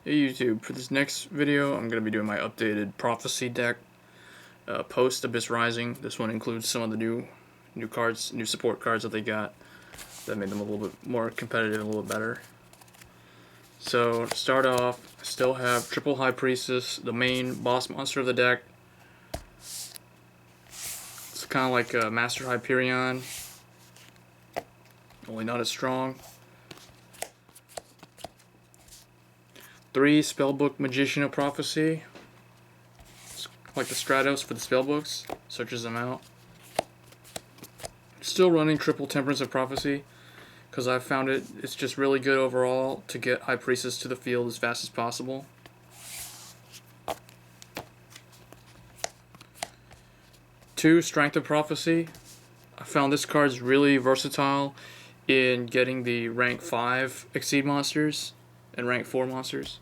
Hey YouTube, for this next video I'm going to be doing my updated Prophecy deck post Abyss Rising. This one includes some of the new cards, new support cards that they got that made them a little bit more competitive and a little bit better. So to start off, I still have triple High Priestess, the main boss monster of the deck. It's kind of like a Master Hyperion, only not as strong. 3 Spellbook Magician of Prophecy. It's like the Stratos for the spellbooks. Searches them out. Still running triple Temperance of Prophecy because I found it's just really good overall to get High Priestess to the field as fast as possible. Two Strength of Prophecy. I found this card's really versatile in getting the rank 5 Exceed monsters and rank 4 monsters.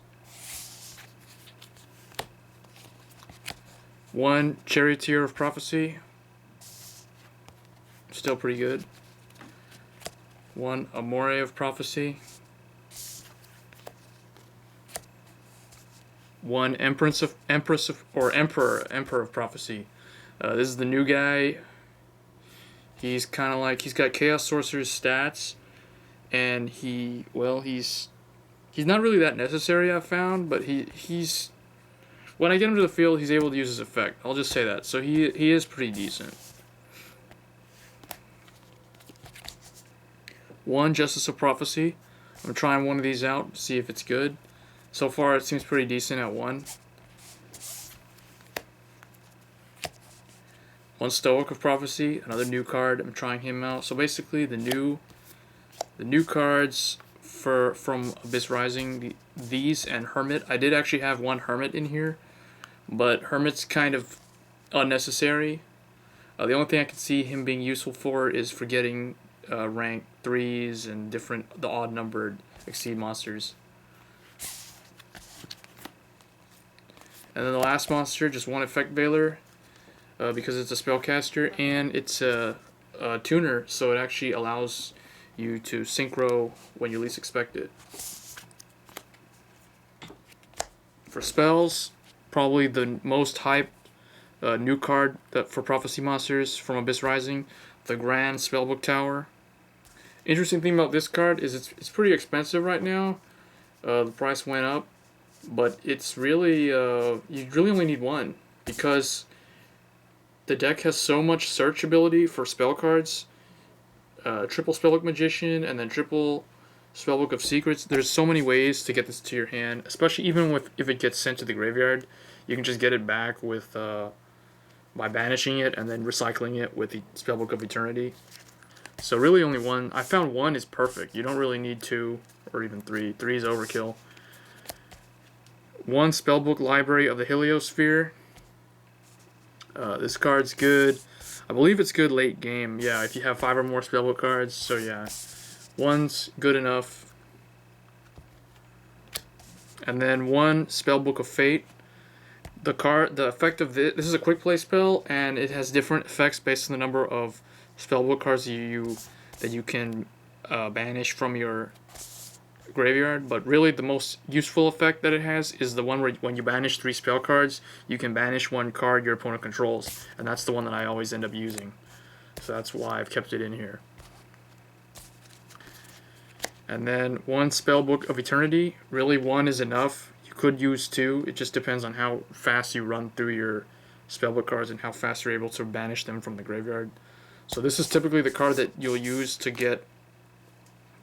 1 Charioteer of Prophecy. Still pretty good. 1 Amores of Prophecy. 1 Emperor of Prophecy. This is the new guy. He's kind of like, he's got Chaos Sorcerer's stats, and he's not really that necessary, I've found, but he's when I get him to the field, he's able to use his effect. I'll just say that. So he is pretty decent. 1 Justice of Prophecy. I'm trying one of these out to see if it's good. So far, it seems pretty decent at 1. 1 Stoic of Prophecy, another new card. I'm trying him out. So basically, the new cards from Abyss Rising, these and Hermit. I did actually have 1 Hermit in here, but Hermit's kind of unnecessary. The only thing I can see him being useful for is for getting rank 3s and the odd numbered Exceed monsters. And then the last monster, just 1 Effect Veiler, because it's a spellcaster and it's a tuner, so it actually allows you to synchro when you least expect it. For spells, probably the most hyped new card for Prophecy monsters from Abyss Rising, the Grand Spellbook Tower. Interesting thing about this card is it's pretty expensive right now. The price went up, but it's really you really only need 1 because the deck has so much search ability for spell cards. Triple Spellbook Magician and then triple Spellbook of Secrets. There's so many ways to get this to your hand, especially even if it gets sent to the graveyard. You can just get it back with by banishing it and then recycling it with the Spellbook of Eternity. So really only 1. I found 1 is perfect. You don't really need 2 or even 3. 3 is overkill. 1 Spellbook Library of the Helosphere. This card's good. I believe it's good late game. Yeah, if you have 5 or more Spellbook cards. So yeah, 1's good enough. And then 1 Spellbook of Fate. The effect of this is a quick play spell, and it has different effects based on the number of Spellbook cards that you can banish from your graveyard. But really, the most useful effect that it has is the one where when you banish 3 spell cards, you can banish 1 card your opponent controls, and that's the one that I always end up using. So that's why I've kept it in here. And then 1 Spellbook of Eternity. Really, 1 is enough. You could use 2. It just depends on how fast you run through your Spellbook cards and how fast you're able to banish them from the graveyard. So this is typically the card that you'll use to get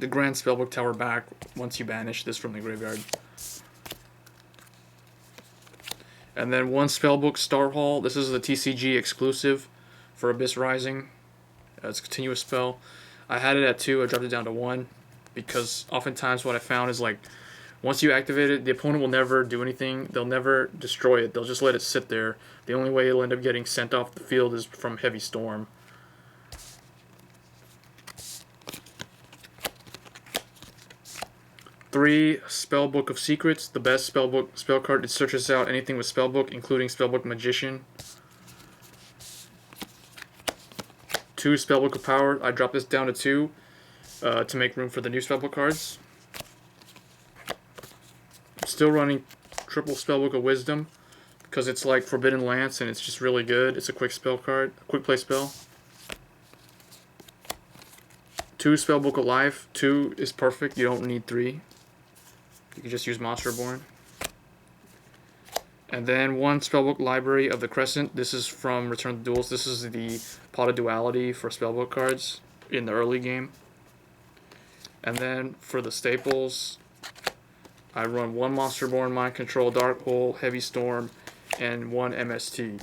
the Grand Spellbook Tower back once you banish this from the graveyard. And then 1 Spellbook Star Hall. This is the TCG exclusive for Abyss Rising. It's a continuous spell. I had it at 2. I dropped it down to 1 because oftentimes what I found is like once you activate it, the opponent will never do anything. They'll never destroy it. They'll just let it sit there. The only way it'll end up getting sent off the field is from Heavy Storm. 3 Spellbook of Secrets, the best spell card. It searches out anything with Spellbook, including Spellbook Magician. 2 Spellbook of Power. I dropped this down to 2 to make room for the new Spellbook cards. Still running triple Spellbook of Wisdom because it's like Forbidden Lance and it's just really good. It's a quick spell card, quick play spell. 2 Spellbook of Life. 2 is perfect. You don't need 3. You can just use Monster Reborn. And then 1 Spellbook Library of the Crescent. This is from Return to Duels. This is the Pot of Duality for Spellbook cards in the early game. And then for the staples, I run 1 Monster Reborn, Mind Control, Dark Hole, Heavy Storm, and 1 MST.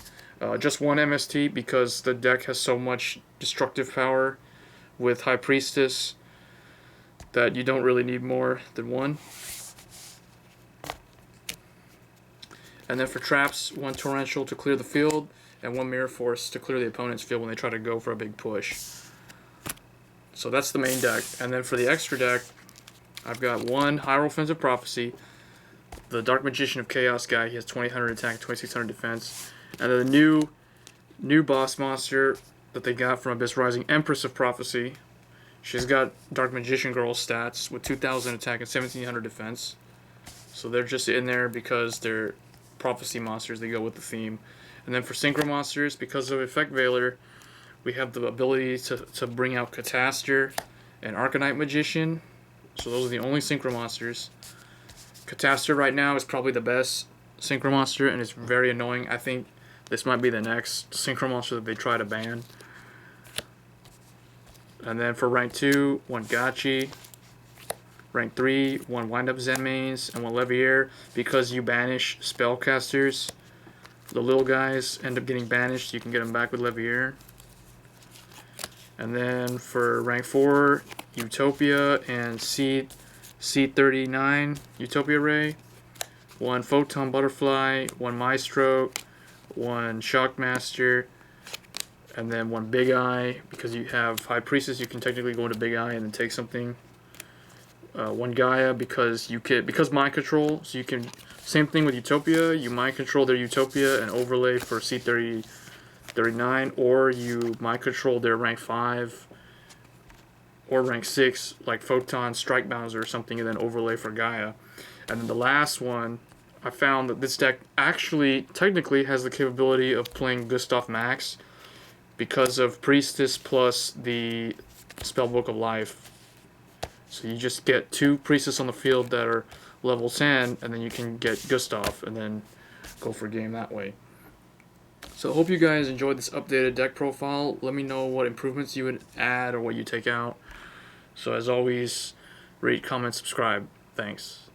Just 1 MST because the deck has so much destructive power with High Priestess that you don't really need more than 1. And then for traps, 1 Torrential to clear the field, and 1 Mirror Force to clear the opponent's field when they try to go for a big push. So that's the main deck. And then for the extra deck, I've got 1 Hierophant of Prophecy, the Dark Magician of Chaos guy. He has 2000 attack, 2600 defense. And then the new boss monster that they got from Abyss Rising, Empress of Prophecy. She's got Dark Magician Girl stats with 2000 attack and 1700 defense. So they're just in there because they're prophecy monsters. They go with the theme. And then for Synchro monsters, because of Effect Veiler, we have the ability to bring out Catastor and Arcanite Magician. So those are the only Synchro monsters. Catastor right now is probably the best Synchro monster, and it's very annoying. I think this might be the next Synchro monster that they try to ban. And then for rank 2, 1 Gachi. Rank 3, 1 Wind Up Zenmaines, and 1 Leviair. Because you banish spellcasters, the little guys end up getting banished. You can get them back with Leviair. And then for rank 4, Utopia and C39 Utopia Ray. 1 Photon Butterfly, 1 Maestro, 1 Shockmaster, and then 1 Big Eye. Because you have High Priestess, you can technically go into Big Eye and then take something. 1 Gaia because Mind Control, so you can, same thing with Utopia, you Mind Control their Utopia and overlay for C39, or you Mind Control their rank 5 or rank 6 like Photon Strike Bouncer or something, and then overlay for Gaia. And then the last one, I found that this deck actually technically has the capability of playing Gustav Max because of Priestess plus the Spellbook of Life. So you just get 2 Priestess on the field that are level 10, and then you can get Gustav, and then go for a game that way. So I hope you guys enjoyed this updated deck profile. Let me know what improvements you would add or what you take out. So as always, rate, comment, subscribe. Thanks.